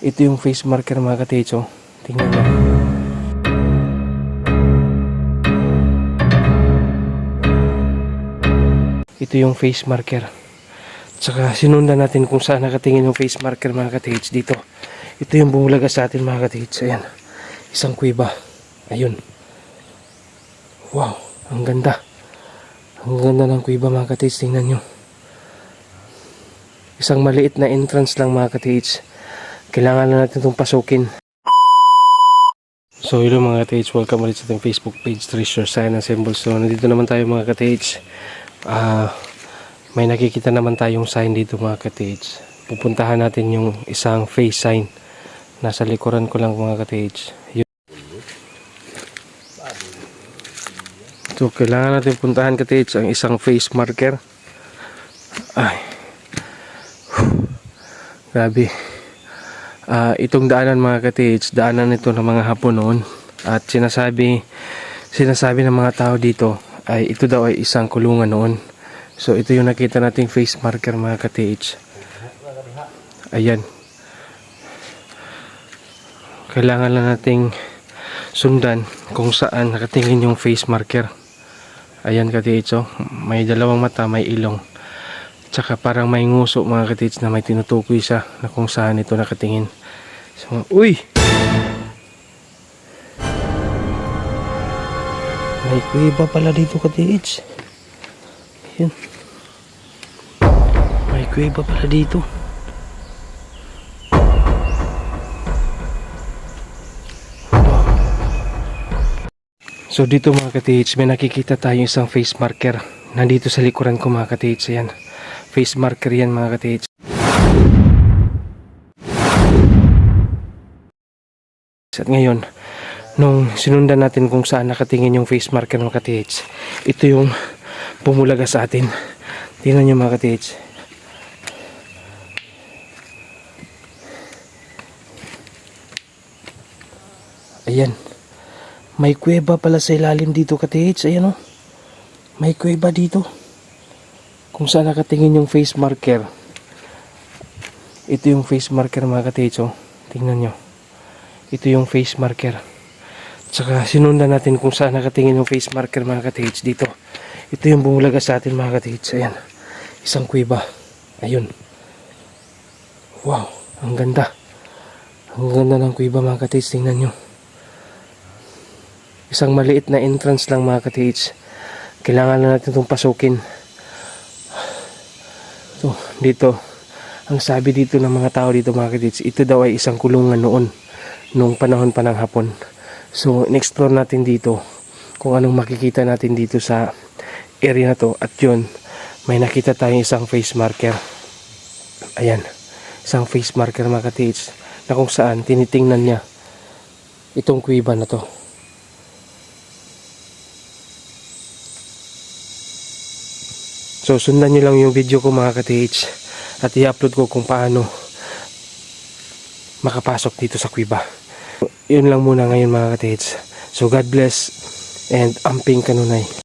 Ito yung face marker mga ka-TH, oh. Tingnan mo. Ito yung face marker. Tsaka sinundan natin kung saan nakatingin yung face marker mga ka-TH dito. Ito yung bumulaga sa atin mga ka-TH. Ayan. Isang kuweba. Ayun. Wow. Ang ganda. Ang ganda ng kuweba mga ka-TH. Tingnan nyo. Isang maliit na entrance lang mga ka-TH. Kailangan na natin itong pasukin. So hello mga ka-TH. Welcome ulit sa ating Facebook page, Treasure Sign and Symbols. So nandito naman tayo mga ka-TH. May nakikita naman tayong sign dito mga ka-TH. Pupuntahan natin yung isang face sign. Nasa likuran ko lang mga ka-TH. So kailangan natin puntahan ka-TH ang isang face marker. Ay. Grabe. Itong daanan mga ka-TH, daanan ito ng mga Hapon noon. At sinasabi ng mga tao dito ay ito daw ay isang kulungan noon. So ito yung nakita nating face marker mga ka-TH. Ayan. Kailangan lang nating sundan kung saan nakatingin yung face marker. Ayan ka-TH, oh. May dalawang mata, may ilong. Tsaka parang may nguso mga ka-TH na may tinutukoy siya na kung saan ito nakatingin. So, uy! May kuweba pala dito ka-TH. Ayan. May kuweba pala dito. So dito mga ka-TH, may nakikita tayo isang face marker. Nandito sa likuran ko mga ka-TH. Ayan. Face marker yan mga ka-TH. At ngayon, nung sinundan natin kung saan nakatingin yung face marker mga ka-TH, ito yung pumulaga sa atin. Tingnan nyo mga ka-TH. Ayan. May kuweba pala sa ilalim dito ka-TH. Ayan, oh. May kuweba dito. Kung saan nakatingin yung face marker. Ito yung face marker mga ka-TH, oh. Tingnan nyo. Ito yung face marker. Tsaka sinundan natin kung saan nakatingin yung face marker mga ka-TH dito. Ito yung bumulaga sa atin mga ka-TH. Ayan. Isang kuweba. Ayun. Wow. Ang ganda. Ang ganda ng kuweba mga ka-TH. Tingnan nyo. Isang maliit na entrance lang mga ka-TH. Kailangan na natin itong pasukin. So, dito, ang sabi dito ng mga tao dito mga ka-TH, ito daw ay isang kulungan noon, nung panahon pa ng Hapon. So, in-explore natin dito kung anong makikita natin dito sa area na to. At yun, may nakita tayong isang face marker. Ayan, isang face marker mga ka-TH, na kung saan tinitingnan niya itong kuweba na to. So sundan nyo lang yung video ko mga ka-TH at i-upload ko kung paano makapasok dito sa kuweba. Yun lang muna ngayon mga ka-TH. So God bless and amping kanunay.